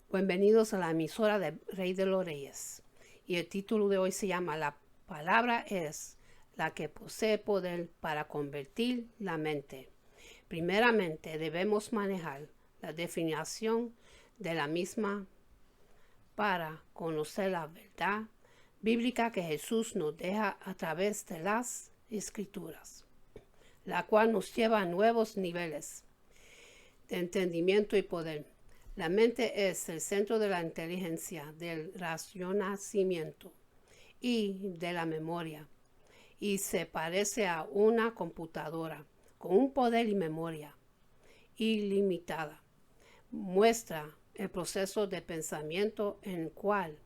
Bienvenidos a la emisora de Rey de los Reyes. Y el título de hoy se llama La palabra es la que posee poder para convertir la mente. Primeramente debemos manejar la definición de la misma para conocer la verdad bíblica que Jesús nos deja a través de las Escrituras, la cual nos lleva a nuevos niveles de entendimiento y poder. La mente es el centro de la inteligencia, del racionamiento y de la memoria, y se parece a una computadora con un poder y memoria ilimitada. Muestra el proceso de pensamiento en el cual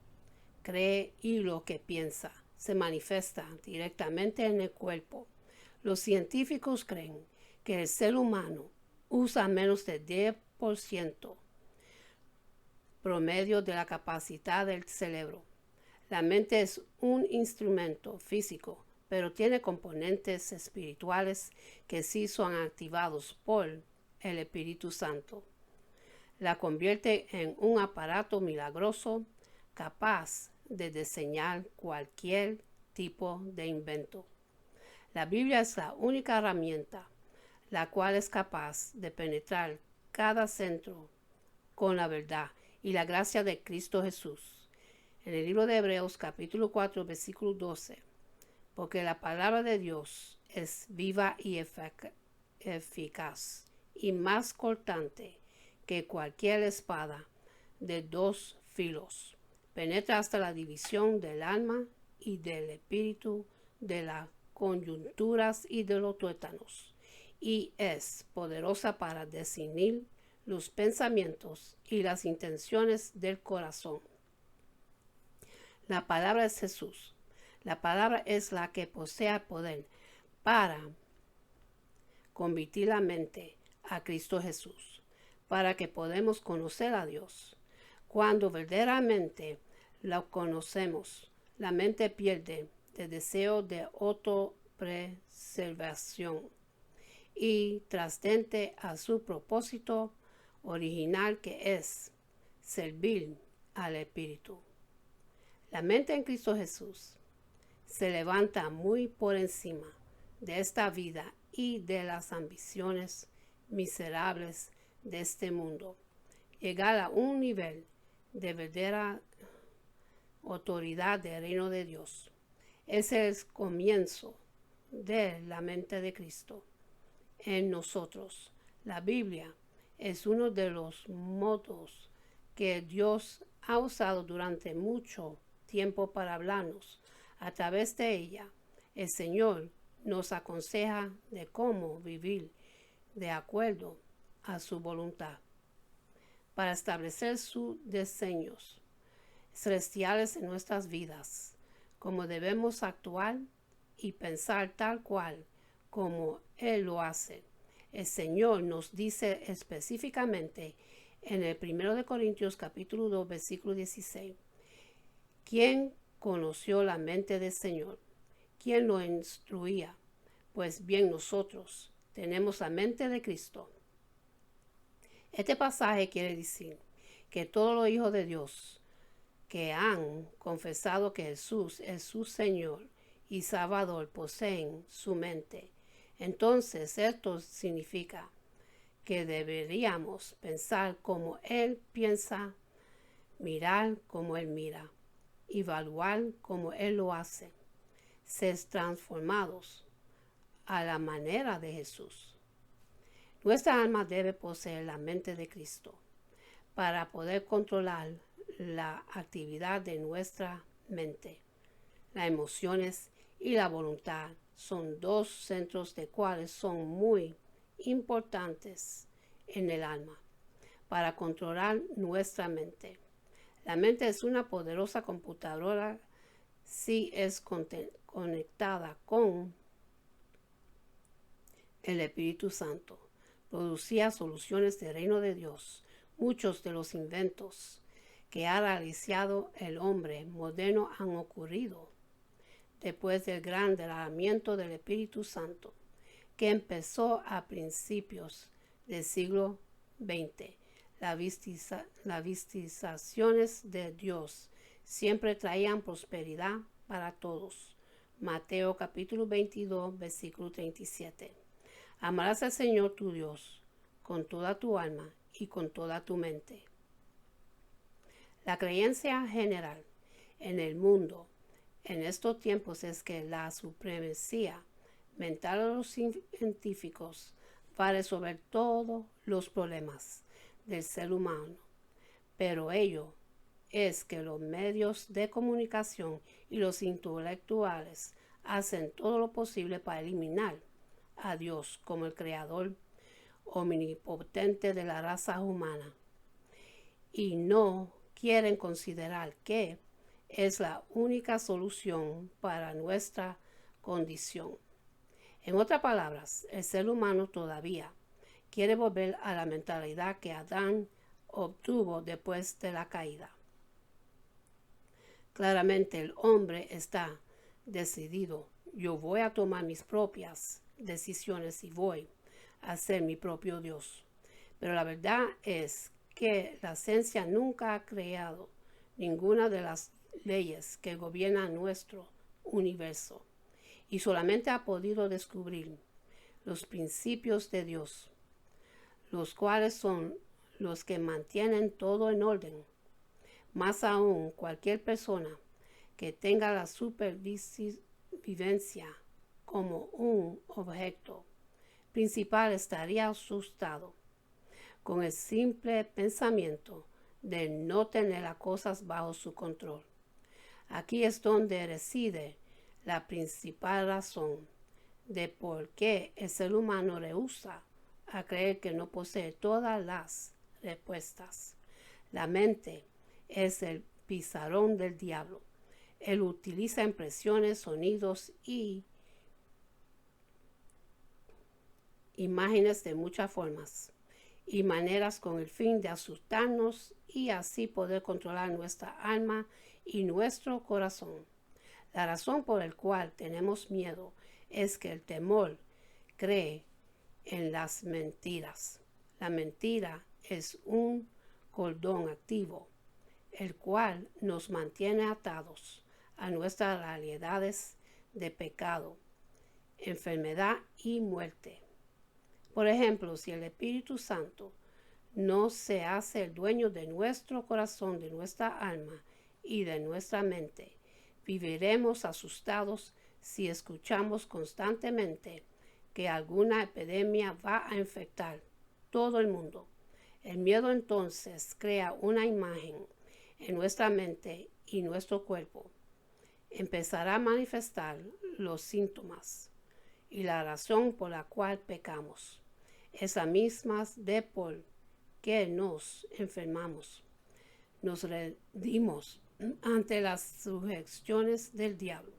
cree y lo que piensa se manifiesta directamente en el cuerpo. Los científicos creen que el ser humano usa menos del 10% promedio de la capacidad del cerebro. La mente es un instrumento físico, pero tiene componentes espirituales que sí son activados por el Espíritu Santo. La convierte en un aparato milagroso capaz de diseñar cualquier tipo de invento. La Biblia es la única herramienta la cual es capaz de penetrar cada centro con la verdad y la gracia de Cristo Jesús. En el libro de Hebreos capítulo 4 versículo 12, porque la palabra de Dios es viva y eficaz y más cortante que cualquier espada de dos filos. Penetra hasta la división del alma y del espíritu, de las coyunturas y de los tuétanos, y es poderosa para discernir los pensamientos y las intenciones del corazón. La palabra es Jesús. La palabra es la que posee poder para convertir la mente a Cristo Jesús, para que podamos conocer a Dios. Cuando verdaderamente lo conocemos, la mente pierde el deseo de autopreservación y trasciende a su propósito original, que es servir al Espíritu. La mente en Cristo Jesús se levanta muy por encima de esta vida y de las ambiciones miserables de este mundo. Llegar a un nivel de verdadera autoridad del reino de Dios. Ese es el comienzo de la mente de Cristo en nosotros. La Biblia es uno de los modos que Dios ha usado durante mucho tiempo para hablarnos. A través de ella, el Señor nos aconseja de cómo vivir de acuerdo a su voluntad, para establecer sus diseños celestiales en nuestras vidas, cómo debemos actuar y pensar tal cual como Él lo hace. El Señor nos dice específicamente en el 1 Corintios capítulo 2 versículo 16, ¿quién conoció la mente del Señor? ¿Quién lo instruía? Pues bien, nosotros tenemos la mente de Cristo. Este pasaje quiere decir que todos los hijos de Dios que han confesado que Jesús es su Señor y Salvador poseen su mente. Entonces esto significa que deberíamos pensar como Él piensa, mirar como Él mira, evaluar como Él lo hace, ser transformados a la manera de Jesús. Nuestra alma debe poseer la mente de Cristo para poder controlar la actividad de nuestra mente. Las emociones y la voluntad son dos centros de cuales son muy importantes en el alma para controlar nuestra mente. La mente es una poderosa computadora si es conectada con el Espíritu Santo. Producía soluciones del reino de Dios. Muchos de los inventos que ha realizado el hombre moderno han ocurrido después del gran derramamiento del Espíritu Santo, que empezó a principios del siglo XX. Las visitaciones de Dios siempre traían prosperidad para todos. Mateo capítulo 22, versículo 37. Amarás al Señor tu Dios con toda tu alma y con toda tu mente. La creencia general en el mundo en estos tiempos es que la supremacía mental de los científicos va a resolver todos los problemas del ser humano, pero ello es que los medios de comunicación y los intelectuales hacen todo lo posible para eliminar a Dios como el creador omnipotente de la raza humana y no quieren considerar que es la única solución para nuestra condición. En otras palabras, el ser humano todavía quiere volver a la mentalidad que Adán obtuvo después de la caída. Claramente el hombre está decidido. Yo voy a tomar mis propias decisiones y voy a ser mi propio Dios. Pero la verdad es que la ciencia nunca ha creado ninguna de las leyes que gobiernan nuestro universo y solamente ha podido descubrir los principios de Dios, los cuales son los que mantienen todo en orden. Más aún, cualquier persona que tenga la supervivencia como un objeto principal estaría asustado con el simple pensamiento de no tener las cosas bajo su control. Aquí es donde reside la principal razón de por qué el ser humano rehúsa a creer que no posee todas las respuestas. La mente es el pizarrón del diablo. Él utiliza impresiones, sonidos y imágenes de muchas formas y maneras con el fin de asustarnos y así poder controlar nuestra alma y nuestro corazón. La razón por la cual tenemos miedo es que el temor cree en las mentiras. La mentira es un cordón activo, el cual nos mantiene atados a nuestras realidades de pecado, enfermedad y muerte. Por ejemplo, si el Espíritu Santo no se hace el dueño de nuestro corazón, de nuestra alma y de nuestra mente, viviremos asustados si escuchamos constantemente que alguna epidemia va a infectar todo el mundo. El miedo entonces crea una imagen en nuestra mente y nuestro cuerpo. Empezará a manifestar los síntomas y la razón por la cual pecamos. Es la misma de por qué nos enfermamos. Nos rendimos ante las sugestiones del diablo.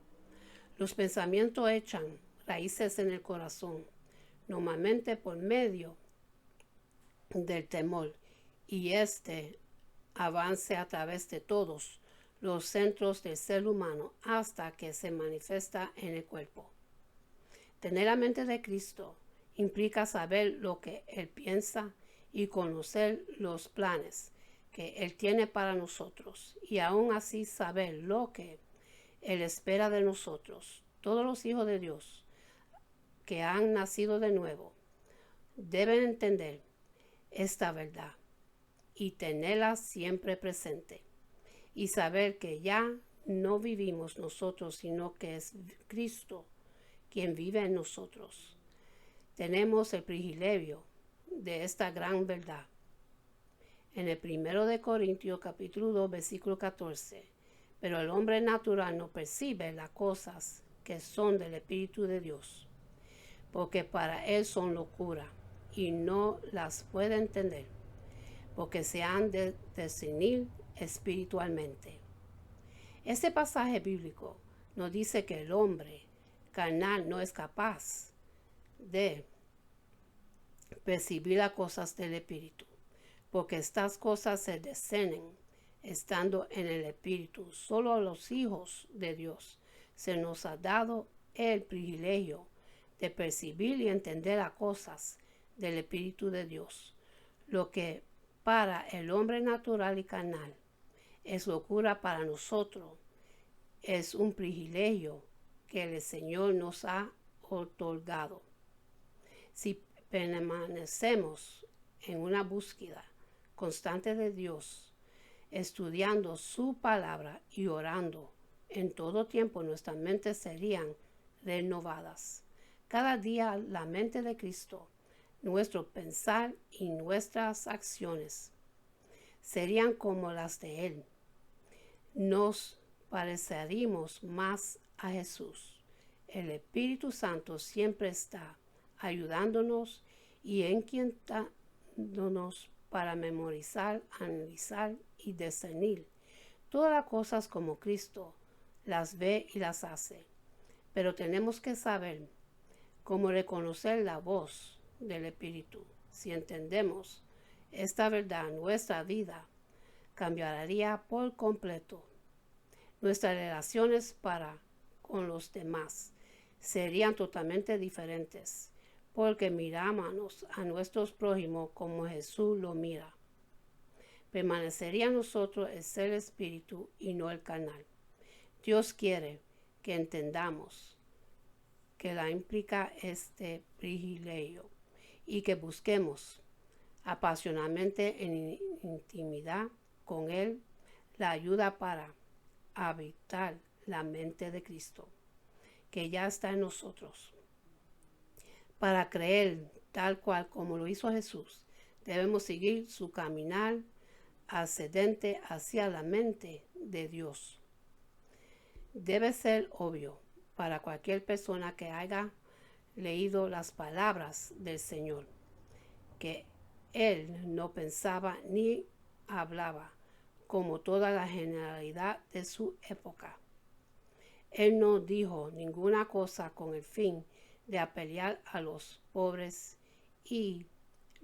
Los pensamientos echan raíces en el corazón, normalmente por medio del temor, y este avance a través de todos los centros del ser humano hasta que se manifiesta en el cuerpo. Tener la mente de Cristo implica saber lo que Él piensa y conocer los planes que Él tiene para nosotros y aún así saber lo que Él espera de nosotros. Todos los hijos de Dios que han nacido de nuevo deben entender esta verdad y tenerla siempre presente y saber que ya no vivimos nosotros, sino que es Cristo quien vive en nosotros. Tenemos el privilegio de esta gran verdad. En el 1 de Corintios capítulo 2 versículo 14, pero el hombre natural no percibe las cosas que son del Espíritu de Dios, porque para él son locura y no las puede entender, porque se han de discernir espiritualmente. Este pasaje bíblico nos dice que el hombre carnal no es capaz de percibir las cosas del Espíritu, porque estas cosas se discernen estando en el Espíritu. Solo a los hijos de Dios se nos ha dado el privilegio de percibir y entender las cosas del Espíritu de Dios, lo que para el hombre natural y carnal es locura para nosotros. Es un privilegio que el Señor nos ha otorgado. Si permanecemos en una búsqueda constante de Dios, estudiando su palabra y orando, en todo tiempo nuestras mentes serían renovadas. Cada día la mente de Cristo, nuestro pensar y nuestras acciones serían como las de Él. Nos pareceremos más a Jesús. El Espíritu Santo siempre está ayudándonos y inquietándonos para memorizar, analizar y discernir todas las cosas como Cristo las ve y las hace. Pero tenemos que saber cómo reconocer la voz del Espíritu. Si entendemos esta verdad, nuestra vida cambiaría por completo. Nuestras relaciones con los demás serían totalmente diferentes, porque miramos a nuestros prójimos como Jesús lo mira. Permanecería en nosotros el ser espíritu y no el carnal. Dios quiere que entendamos que la implica este privilegio y que busquemos apasionadamente en intimidad con Él la ayuda para habitar la mente de Cristo, que ya está en nosotros. Para creer tal cual como lo hizo Jesús, debemos seguir su caminar ascendente hacia la mente de Dios. Debe ser obvio para cualquier persona que haya leído las palabras del Señor, que Él no pensaba ni hablaba como toda la generalidad de su época. Él no dijo ninguna cosa con el fin de apelar a los pobres y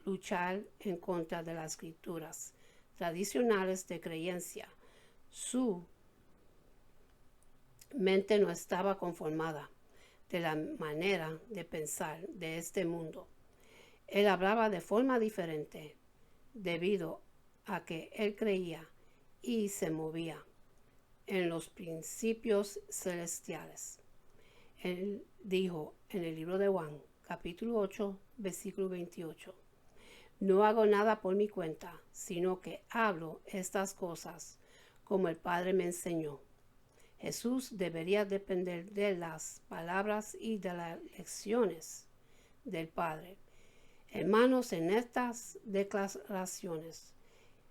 luchar en contra de las escrituras tradicionales de creencia. Su mente no estaba conformada de la manera de pensar de este mundo. Él hablaba de forma diferente debido a que él creía y se movía en los principios celestiales. Él dijo en el libro de Juan, capítulo 8, versículo 28, no hago nada por mi cuenta, sino que hablo estas cosas como el Padre me enseñó. Jesús debería depender de las palabras y de las lecciones del Padre. Hermanos, en estas declaraciones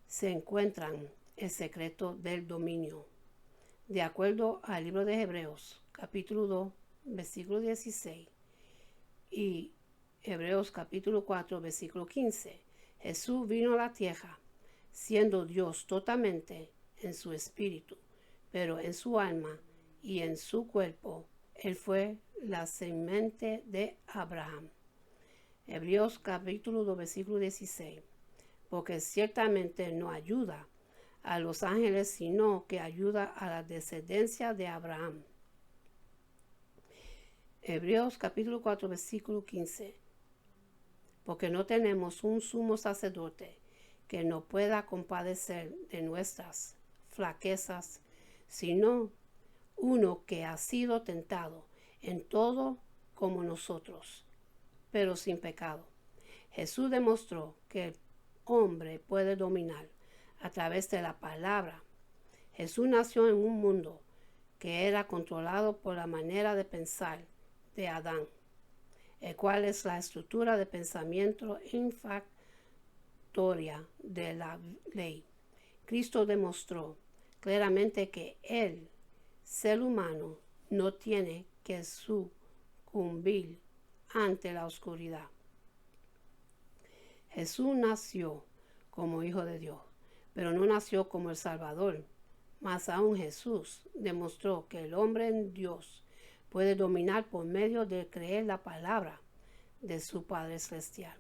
se encuentran el secreto del dominio. De acuerdo al libro de Hebreos, capítulo 2, versículo 16 y Hebreos capítulo 4, versículo 15, Jesús vino a la tierra siendo Dios totalmente en su espíritu, pero en su alma y en su cuerpo Él fue la semente de Abraham. Hebreos capítulo 2, versículo 16, porque ciertamente no ayuda a los ángeles, sino que ayuda a la descendencia de Abraham. Hebreos capítulo 4, versículo 15, porque no tenemos un sumo sacerdote que no pueda compadecer de nuestras flaquezas, sino uno que ha sido tentado en todo como nosotros, pero sin pecado. Jesús demostró que el hombre puede dominar a través de la palabra. Jesús nació en un mundo que era controlado por la manera de pensar de Adán, el cual es la estructura de pensamiento infractoria de la ley. Cristo demostró claramente que el ser humano no tiene que sucumbir ante la oscuridad. Jesús nació como Hijo de Dios, pero no nació como el Salvador. Más aún Jesús demostró que el hombre en Dios puede dominar por medio de creer la palabra de su Padre Celestial.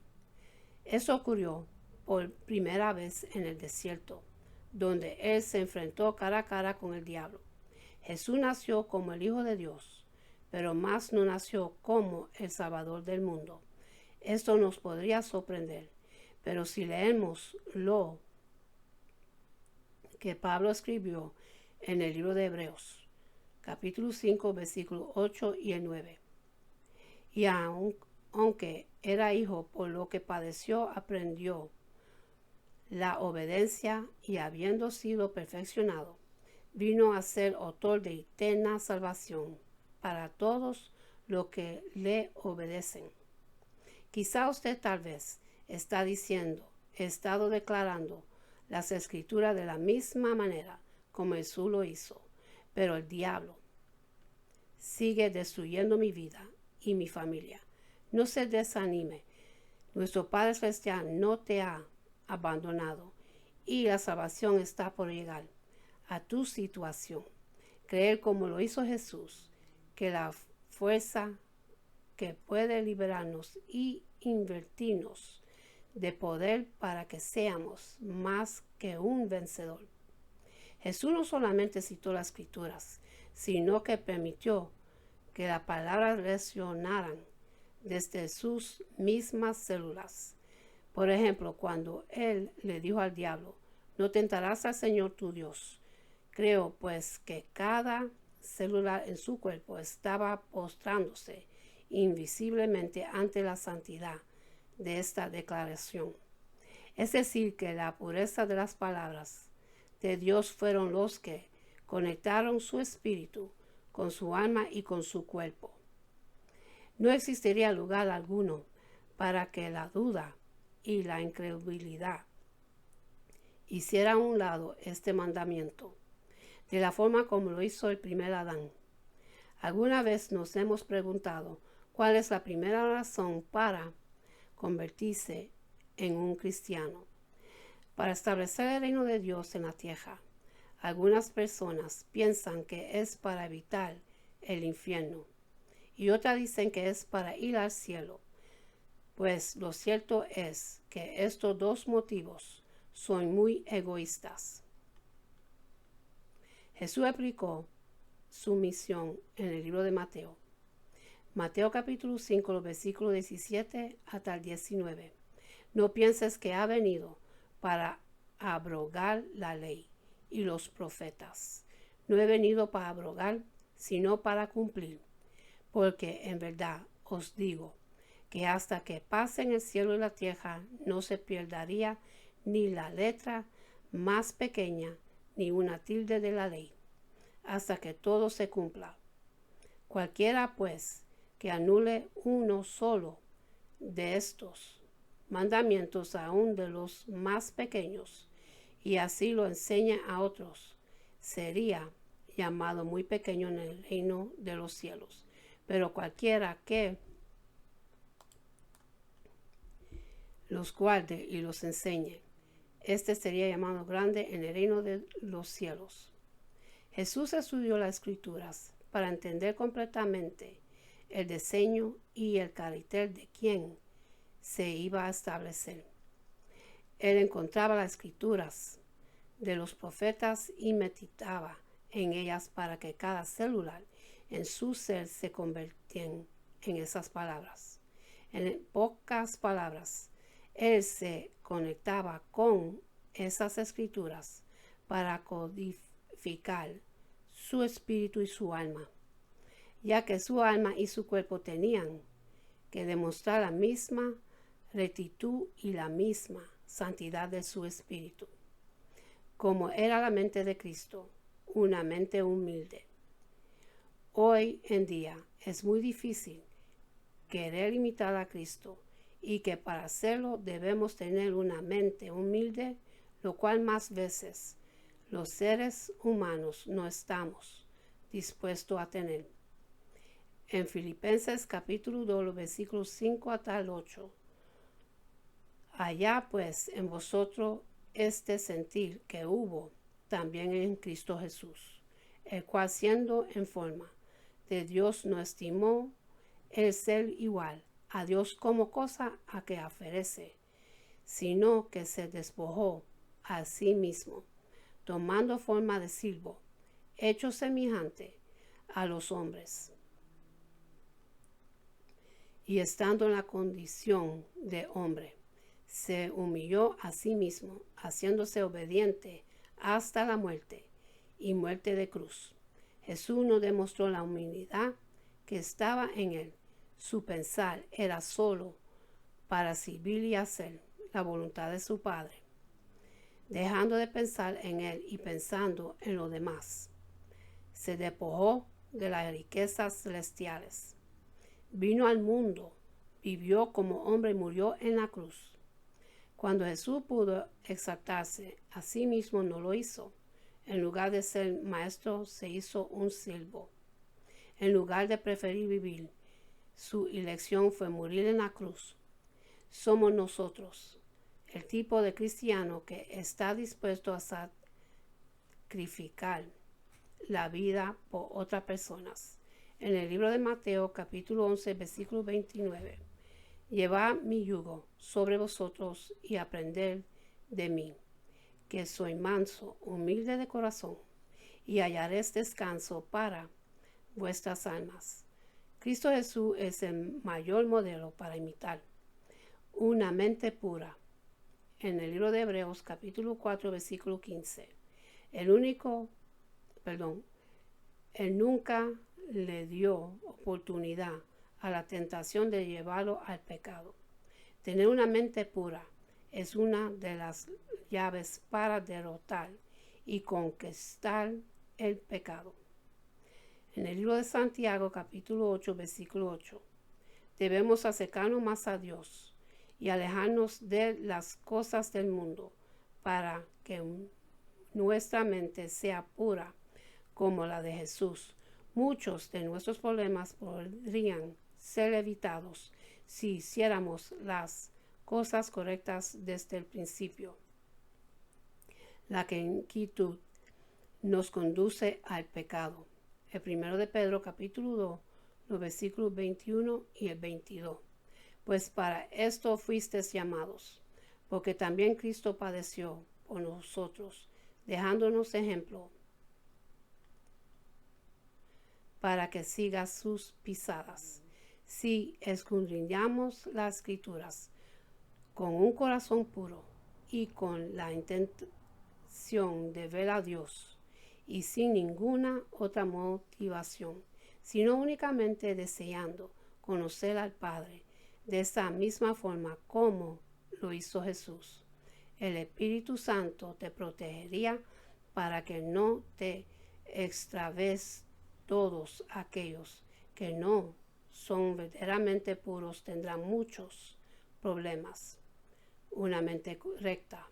Eso ocurrió por primera vez en el desierto, donde Él se enfrentó cara a cara con el diablo. Jesús nació como el Hijo de Dios, pero más no nació como el Salvador del mundo. Esto nos podría sorprender, Pero si leemos lo que Pablo escribió en el libro de Hebreos, capítulo 5, versículos 8 y el 9. Y aunque era hijo, por lo que padeció, aprendió la obediencia, y habiendo sido perfeccionado, vino a ser autor de eterna salvación para todos los que le obedecen. Quizá usted tal vez está diciendo, he estado declarando las escrituras de la misma manera como Jesús lo hizo, pero el diablo sigue destruyendo mi vida y mi familia. No se desanime. Nuestro Padre Celestial no te ha abandonado y la salvación está por llegar a tu situación. Creer como lo hizo Jesús, que la fuerza que puede liberarnos y invertirnos de poder para que seamos más que un vencedor. Jesús no solamente citó las escrituras, sino que permitió que las palabras resonaran desde sus mismas células. Por ejemplo, cuando él le dijo al diablo, no tentarás al Señor tu Dios. Creo pues que cada célula en su cuerpo estaba postrándose invisiblemente ante la santidad de esta declaración. Es decir, que la pureza de las palabras de Dios fueron los que conectaron su espíritu con su alma y con su cuerpo. No existiría lugar alguno para que la duda y la incredulidad hicieran a un lado este mandamiento, de la forma como lo hizo el primer Adán. ¿Alguna vez nos hemos preguntado cuál es la primera razón para convertirse en un cristiano? Para establecer el reino de Dios en la tierra. Algunas personas piensan que es para evitar el infierno y otras dicen que es para ir al cielo. Pues lo cierto es que estos dos motivos son muy egoístas. Jesús explicó su misión en el libro de Mateo. Mateo capítulo 5, los versículos 17 hasta el 19. No pienses que ha venido para abrogar la ley y los profetas. No he venido para abrogar, sino para cumplir. Porque en verdad os digo que hasta que pasen el cielo y la tierra no se perdería ni la letra más pequeña ni una tilde de la ley, hasta que todo se cumpla. Cualquiera pues que anule uno solo de estos mandamientos, aun de los más pequeños, y así lo enseña a otros, sería llamado muy pequeño en el reino de los cielos. Pero cualquiera que los guarde y los enseñe, este sería llamado grande en el reino de los cielos. Jesús estudió las escrituras para entender completamente el diseño y el carácter de quien se iba a establecer. Él encontraba las escrituras de los profetas y meditaba en ellas para que cada célula en su ser se convirtiera en esas palabras. En pocas palabras, él se conectaba con esas escrituras para codificar su espíritu y su alma, ya que su alma y su cuerpo tenían que demostrar la misma rectitud y la misma santidad de su espíritu, como era la mente de Cristo, una mente humilde. Hoy en día es muy difícil querer imitar a Cristo y que para hacerlo debemos tener una mente humilde, lo cual más veces los seres humanos no estamos dispuestos a tener. En Filipenses capítulo 2, versículos 5 hasta el 8. Allá pues en vosotros este sentir que hubo también en Cristo Jesús, el cual siendo en forma de Dios no estimó el ser igual a Dios como cosa a que aferrarse, sino que se despojó a sí mismo, tomando forma de siervo, hecho semejante a los hombres, y estando en la condición de hombre, se humilló a sí mismo, haciéndose obediente hasta la muerte y muerte de cruz. Jesús nos demostró la humildad que estaba en él. Su pensar era solo para servir y hacer la voluntad de su Padre, dejando de pensar en él y pensando en los demás. Se despojó de las riquezas celestiales. Vino al mundo, vivió como hombre y murió en la cruz. Cuando Jesús pudo exaltarse, a sí mismo no lo hizo. En lugar de ser maestro, se hizo un siervo. En lugar de preferir vivir, su elección fue morir en la cruz. Somos nosotros, el tipo de cristiano que está dispuesto a sacrificar la vida por otras personas. En el libro de Mateo, capítulo 11, versículo 29. Llevad mi yugo sobre vosotros y aprended de mí, que soy manso, humilde de corazón, y hallaréis descanso para vuestras almas. Cristo Jesús es el mayor modelo para imitar. Una mente pura. En el libro de Hebreos, capítulo 4, versículo 15. Él nunca le dio oportunidad a la tentación de llevarlo al pecado. Tener una mente pura es una de las llaves para derrotar y conquistar el pecado. En el libro de Santiago, capítulo 8, versículo 8, debemos acercarnos más a Dios y alejarnos de las cosas del mundo para que nuestra mente sea pura como la de Jesús. Muchos de nuestros problemas podrían ser evitados si hiciéramos las cosas correctas desde el principio. La inquietud nos conduce al pecado. El primero de Pedro, capítulo 2, los versículos 21 y el 22. Pues para esto fuisteis llamados, porque también Cristo padeció por nosotros, dejándonos ejemplo para que sigas sus pisadas. Si escudriñamos las Escrituras con un corazón puro y con la intención de ver a Dios y sin ninguna otra motivación, sino únicamente deseando conocer al Padre de esa misma forma como lo hizo Jesús, el Espíritu Santo te protegería para que no te extravíes. Todos aquellos que no son verdaderamente puros tendrán muchos problemas. Una mente recta.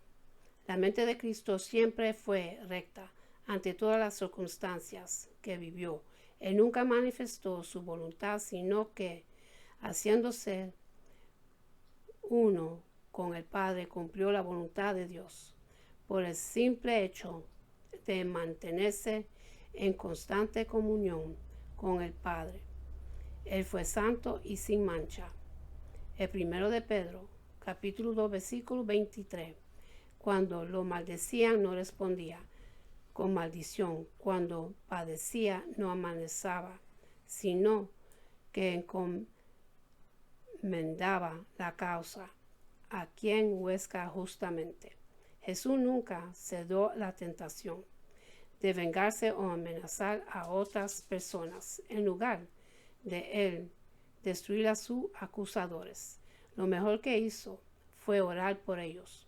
La mente de Cristo siempre fue recta ante todas las circunstancias que vivió. Él nunca manifestó su voluntad, sino que, haciéndose uno con el Padre, cumplió la voluntad de Dios por el simple hecho de mantenerse en constante comunión con el Padre. Él fue santo y sin mancha. El primero de Pedro, capítulo 2, versículo 23. Cuando lo maldecían no respondía con maldición. Cuando padecía no amenazaba, sino que encomendaba la causa a quien juzga justamente. Jesús nunca cedió la tentación de vengarse o amenazar a otras personas. En lugar de él destruir a sus acusadores, lo mejor que hizo fue orar por ellos.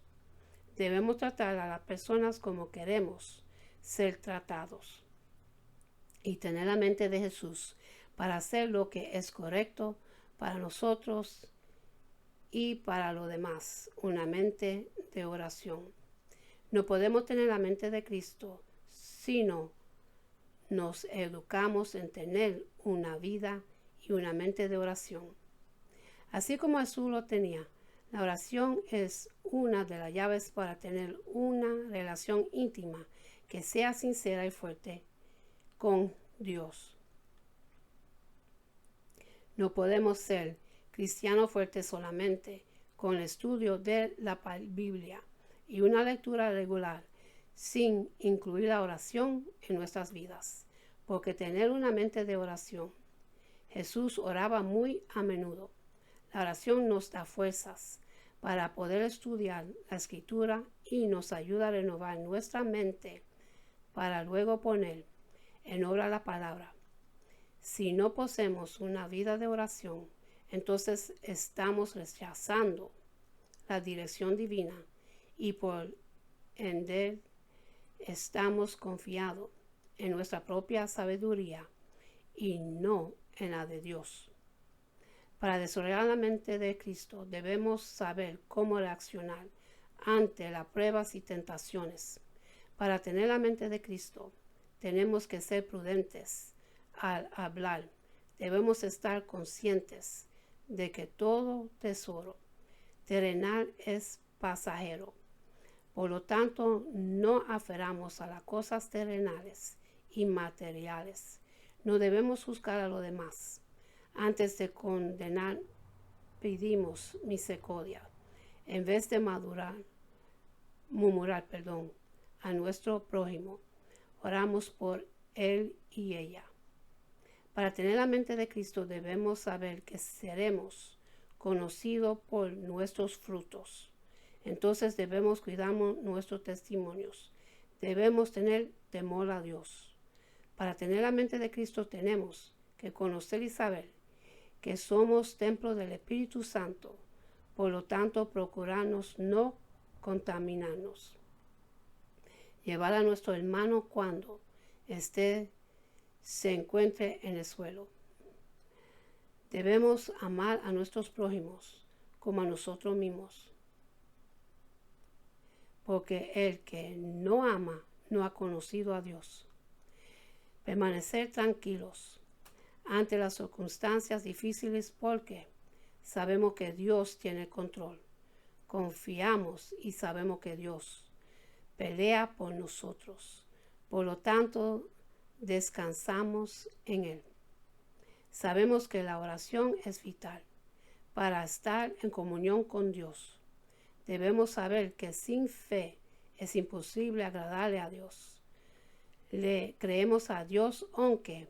Debemos tratar a las personas como queremos ser tratados y tener la mente de Jesús para hacer lo que es correcto para nosotros y para los demás. Una mente de oración. No podemos tener la mente de Cristo sino nos educamos en tener una vida y una mente de oración. Así como Jesús lo tenía, la oración es una de las llaves para tener una relación íntima que sea sincera y fuerte con Dios. No podemos ser cristianos fuertes solamente con el estudio de la Biblia y una lectura regular, sin incluir la oración en nuestras vidas, porque tener una mente de oración. Jesús oraba muy a menudo. La oración nos da fuerzas para poder estudiar la Escritura y nos ayuda a renovar nuestra mente para luego poner en obra la palabra. Si no poseemos una vida de oración, entonces estamos rechazando la dirección divina y por ende estamos confiados en nuestra propia sabiduría y no en la de Dios. Para desarrollar la mente de Cristo debemos saber cómo reaccionar ante las pruebas y tentaciones. Para tener la mente de Cristo tenemos que ser prudentes al hablar. Debemos estar conscientes de que todo tesoro terrenal es pasajero. Por lo tanto, no aferramos a las cosas terrenales y materiales. No debemos juzgar a los demás. Antes de condenar, pedimos misericordia. En vez de murmurar a nuestro prójimo, oramos por él y ella. Para tener la mente de Cristo debemos saber que seremos conocidos por nuestros frutos. Entonces debemos cuidar nuestros testimonios. Debemos tener temor a Dios. Para tener la mente de Cristo tenemos que conocer y saber que somos templo del Espíritu Santo. Por lo tanto, procurarnos no contaminarnos. Llevar a nuestro hermano cuando se encuentre en el suelo. Debemos amar a nuestros prójimos como a nosotros mismos. Porque el que no ama no ha conocido a Dios. Permanecer tranquilos ante las circunstancias difíciles porque sabemos que Dios tiene el control. Confiamos y sabemos que Dios pelea por nosotros. Por lo tanto, descansamos en Él. Sabemos que la oración es vital para estar en comunión con Dios. Debemos saber que sin fe es imposible agradarle a Dios. Le creemos a Dios aunque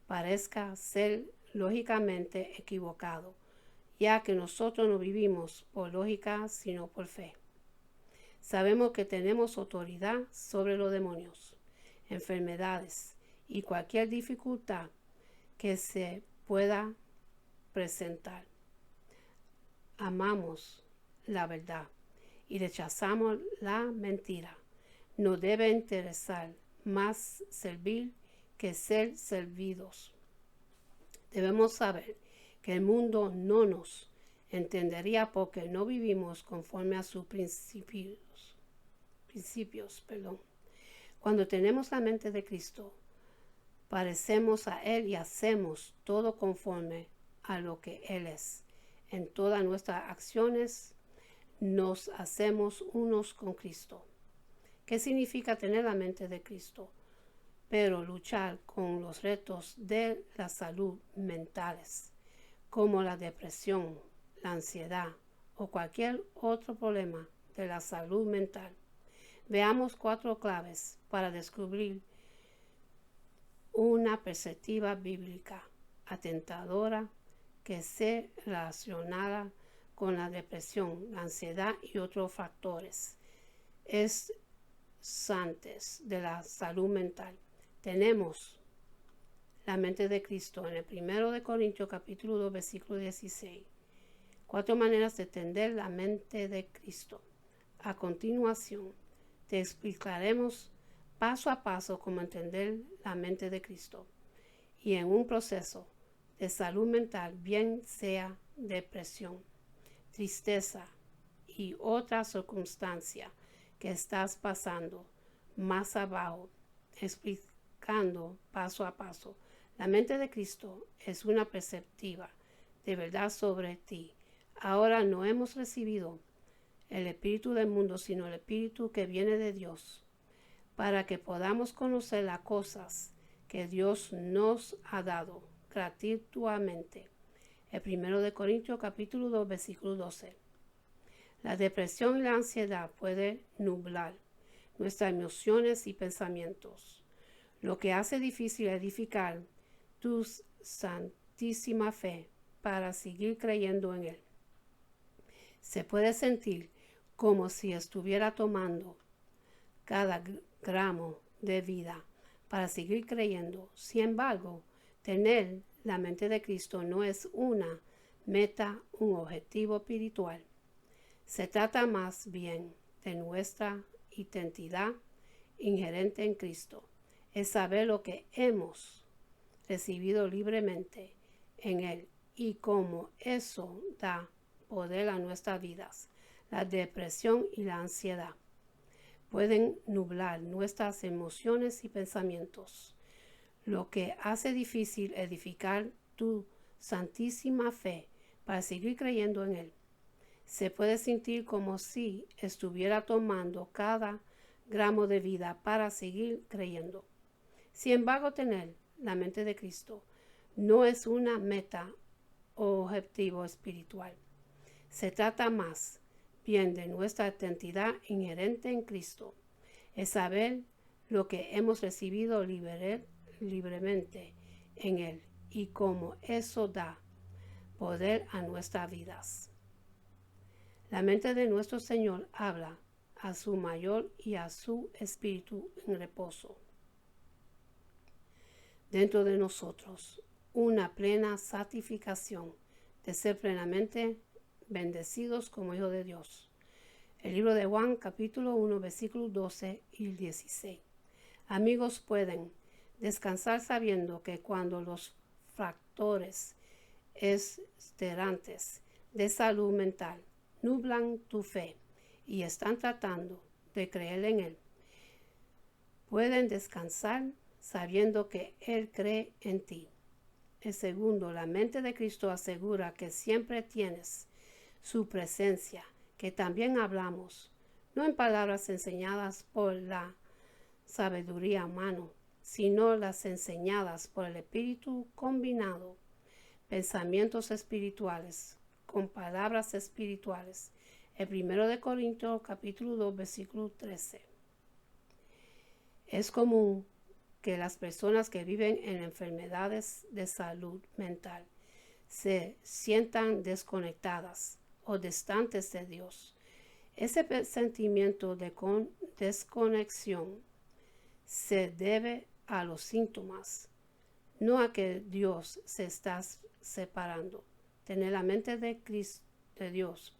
parezca ser lógicamente equivocado, ya que nosotros no vivimos por lógica sino por fe. Sabemos que tenemos autoridad sobre los demonios, enfermedades y cualquier dificultad que se pueda presentar. Amamos la verdad y rechazamos la mentira. Nos debe interesar más servir que ser servidos. Debemos saber que el mundo no nos entendería porque no vivimos conforme a sus principios. Cuando tenemos la mente de Cristo, parecemos a Él y hacemos todo conforme a lo que Él es. En todas nuestras acciones nos hacemos unos con Cristo. ¿Qué significa tener la mente de Cristo? Pero luchar con los retos de la salud mentales, como la depresión, la ansiedad o cualquier otro problema de la salud mental. Veamos 4 claves para descubrir una perspectiva bíblica atentadora que se relaciona con la depresión, la ansiedad y otros factores estresantes de la salud mental. Tenemos la mente de Cristo en el 1 de Corintios capítulo 2 versículo 16. 4 maneras de entender la mente de Cristo. A continuación, te explicaremos paso a paso cómo entender la mente de Cristo y en un proceso de salud mental, bien sea depresión, tristeza y otra circunstancia que estás pasando más abajo, explicando paso a paso. La mente de Cristo es una perspectiva de verdad sobre ti. Ahora no hemos recibido el espíritu del mundo, sino el espíritu que viene de Dios, para que podamos conocer las cosas que Dios nos ha dado gratuitamente. El 1 de Corintios capítulo 2 versículo 12. La depresión y la ansiedad pueden nublar nuestras emociones y pensamientos, lo que hace difícil edificar tu santísima fe para seguir creyendo en Él. Se puede sentir como si estuviera tomando cada gramo de vida para seguir creyendo. Sin embargo, tener la mente de Cristo no es una meta, un objetivo espiritual. Se trata más bien de nuestra identidad inherente en Cristo. Es saber lo que hemos recibido libremente en Él y cómo eso da poder a nuestras vidas. La depresión y la ansiedad pueden nublar nuestras emociones y pensamientos, lo que hace difícil edificar tu santísima fe para seguir creyendo en Él. Se puede sentir como si estuviera tomando cada gramo de vida para seguir creyendo. Sin embargo, tener la mente de Cristo no es una meta o objetivo espiritual. Se trata más bien de nuestra identidad inherente en Cristo. Es saber lo que hemos recibido libremente en Él y cómo eso da poder a nuestras vidas. La mente de nuestro Señor habla a su mayor y a su espíritu en reposo dentro de nosotros, una plena santificación de ser plenamente bendecidos como hijos de Dios. El libro de Juan, capítulo 1, versículos 12 y 16. Amigos, pueden descansar sabiendo que cuando los factores exterantes de salud mental nublan tu fe y están tratando de creer en Él, pueden descansar sabiendo que Él cree en ti. El segundo, la mente de Cristo asegura que siempre tienes su presencia, que también hablamos, no en palabras enseñadas por la sabiduría humana, sino las enseñadas por el Espíritu combinado, pensamientos espirituales con palabras espirituales. El 1 Corintios capítulo 2, versículo 13. Es común que las personas que viven en enfermedades de salud mental se sientan desconectadas o distantes de Dios. Ese sentimiento de desconexión se debe a los síntomas, no a que Dios se está separando. Tener la mente de Dios,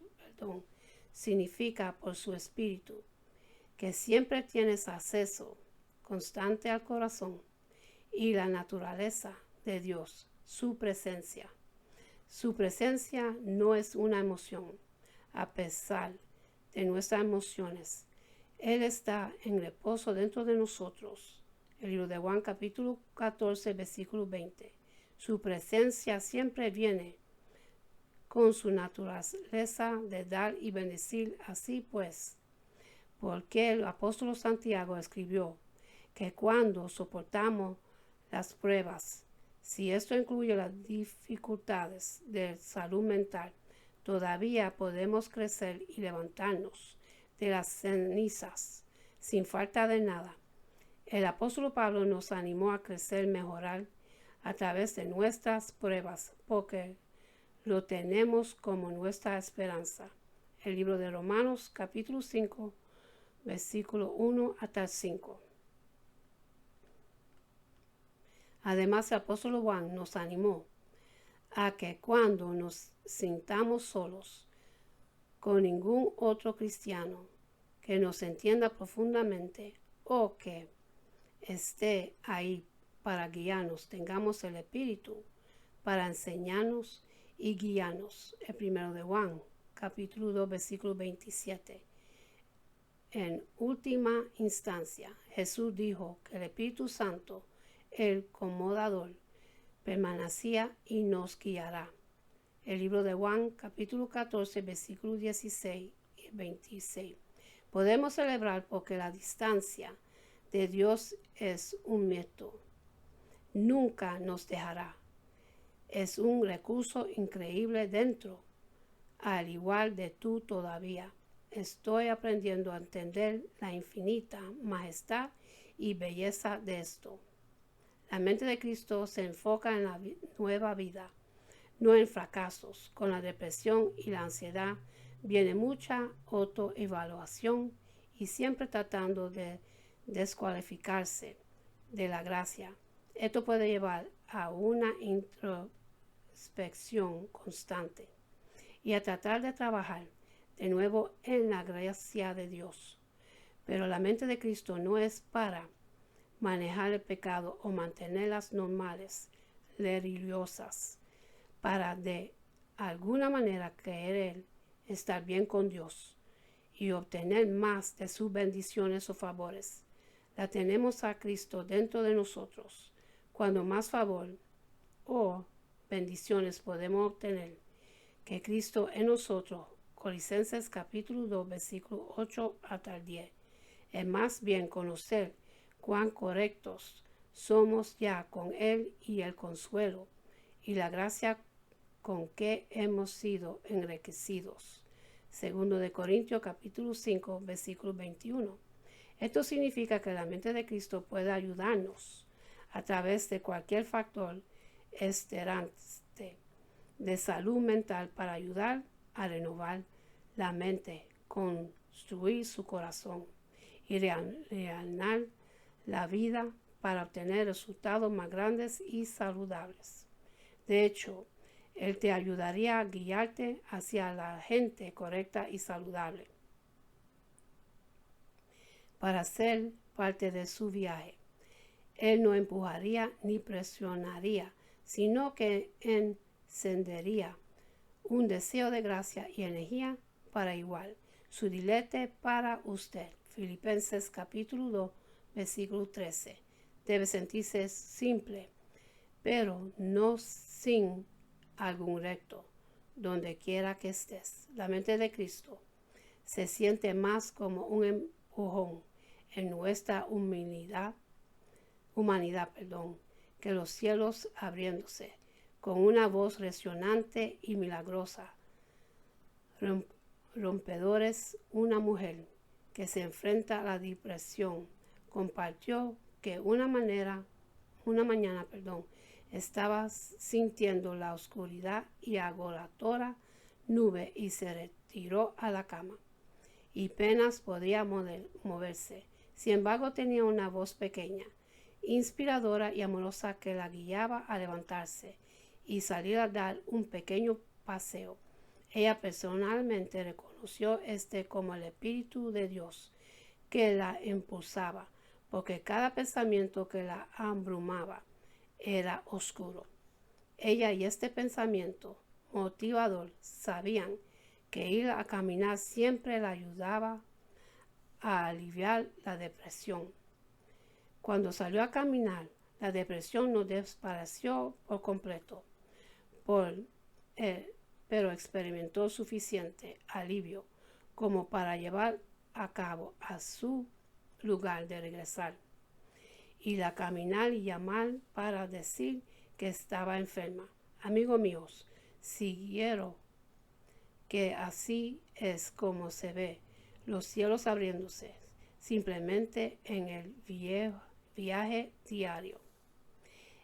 significa por su espíritu que siempre tienes acceso constante al corazón y la naturaleza de Dios, su presencia. Su presencia no es una emoción, a pesar de nuestras emociones. Él está en reposo dentro de nosotros. El libro de Juan capítulo 14, versículo 20. Su presencia siempre viene con su naturaleza de dar y bendecir. Así pues, porque el apóstol Santiago escribió que cuando soportamos las pruebas, si esto incluye las dificultades de salud mental, todavía podemos crecer y levantarnos de las cenizas sin falta de nada. El apóstol Pablo nos animó a crecer y mejorar a través de nuestras pruebas, porque lo tenemos como nuestra esperanza. El libro de Romanos, capítulo 5, versículo 1 hasta el 5. Además, el apóstol Juan nos animó a que cuando nos sintamos solos con ningún otro cristiano que nos entienda profundamente o que esté ahí para guiarnos, tengamos el Espíritu para enseñarnos y guiarnos. El 1 de Juan, capítulo 2, versículo 27. En última instancia, Jesús dijo que el Espíritu Santo, el Consolador, permanecía y nos guiará. El libro de Juan, capítulo 14, versículo 16 y 26. Podemos celebrar porque la distancia de Dios es un mito. Nunca nos dejará. Es un recurso increíble dentro, al igual de tú todavía. Estoy aprendiendo a entender la infinita majestad y belleza de esto. La mente de Cristo se enfoca en la nueva vida, no en fracasos. Con la depresión y la ansiedad viene mucha autoevaluación y siempre tratando de descualificarse de la gracia. Esto puede llevar a una introspección constante y a tratar de trabajar de nuevo en la gracia de Dios. Pero la mente de Cristo no es para manejar el pecado o mantenerlas normales, religiosas, para de alguna manera querer estar bien con Dios y obtener más de sus bendiciones o favores. La tenemos a Cristo dentro de nosotros. Cuando más favor o bendiciones podemos obtener que Cristo en nosotros, Colosenses capítulo 2, versículo 8 hasta el 10. Es más bien conocer cuán correctos somos ya con Él y el consuelo y la gracia con que hemos sido enriquecidos. Segundo de Corintios capítulo 5, versículo 21. Esto significa que la mente de Cristo puede ayudarnos a través de cualquier factor exterante de salud mental para ayudar a renovar la mente, construir su corazón y reanar la vida para obtener resultados más grandes y saludables. De hecho, Él te ayudaría a guiarte hacia la gente correcta y saludable para ser parte de su viaje. Él no empujaría ni presionaría, sino que encendería un deseo de gracia y energía para igual. Su dilete para usted. Filipenses capítulo 2, versículo 13. Debe sentirse simple, pero no sin algún recto, donde quiera que estés. La mente de Cristo se siente más como un empujón en nuestra humanidad, que los cielos abriéndose, con una voz resonante y milagrosa. Rompedores, una mujer que se enfrenta a la depresión, compartió que una mañana, estaba sintiendo la oscuridad y agotadora nube y se retiró a la cama y apenas podía moverse. Sin embargo, tenía una voz pequeña, inspiradora y amorosa que la guiaba a levantarse y salir a dar un pequeño paseo. Ella personalmente reconoció como el Espíritu de Dios que la impulsaba, porque cada pensamiento que la abrumaba era oscuro. Ella y este pensamiento motivador sabían que ir a caminar siempre la ayudaba a aliviar la depresión. Cuando salió a caminar, la depresión no desapareció por completo, pero experimentó suficiente alivio como para llevar a cabo a su lugar de regresar, ir a caminar y llamar para decir que estaba enferma. Amigos míos, siguieron que así es como se ve los cielos abriéndose simplemente en el viaje diario.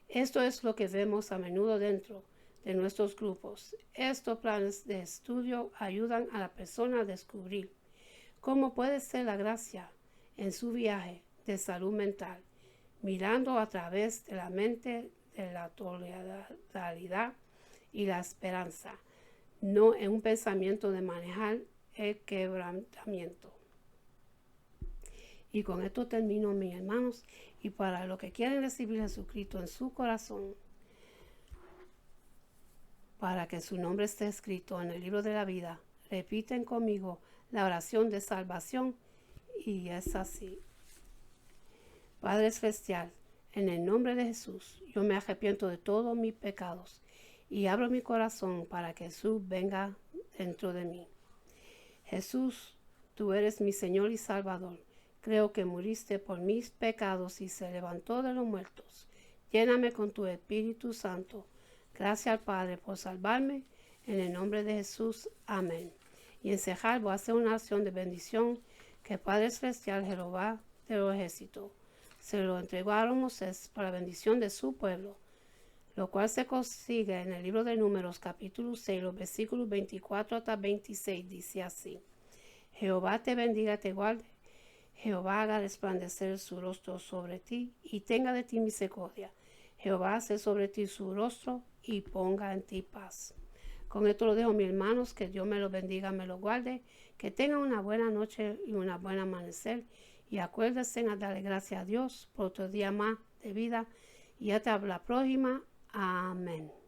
Esto es lo que vemos a menudo dentro de nuestros grupos. Estos planes de estudio ayudan a la persona a descubrir cómo puede ser la gracia en su viaje de salud mental, mirando a través de la mente de la totalidad y la esperanza, no en un pensamiento de manejar el quebrantamiento. Y con esto termino, mis hermanos, y para los que quieren recibir a Jesucristo en su corazón, para que su nombre esté escrito en el libro de la vida, repiten conmigo la oración de salvación, y es así. Padre Celestial, en el nombre de Jesús, yo me arrepiento de todos mis pecados y abro mi corazón para que Jesús venga dentro de mí. Jesús, tú eres mi Señor y Salvador. Creo que muriste por mis pecados y se levantó de los muertos. Lléname con tu Espíritu Santo. Gracias al Padre por salvarme. En el nombre de Jesús. Amén. Y en cejar voy a hacer una acción de bendición que Padre Celestial Jehová de los ejércitos se lo entregó a Moisés para la bendición de su pueblo. lo cual se consigue en el libro de Números capítulo 6, los versículos 24 hasta 26, dice así: Jehová te bendiga, te guarde. Jehová haga resplandecer su rostro sobre ti y tenga de ti misericordia. Jehová hace sobre ti su rostro y ponga en ti paz. Con esto lo dejo, mis hermanos, que Dios me los bendiga, me los guarde, que tengan una buena noche y una buena amanecer. Y acuérdense a darle gracias a Dios por otro día más de vida. Y hasta la próxima. Amén.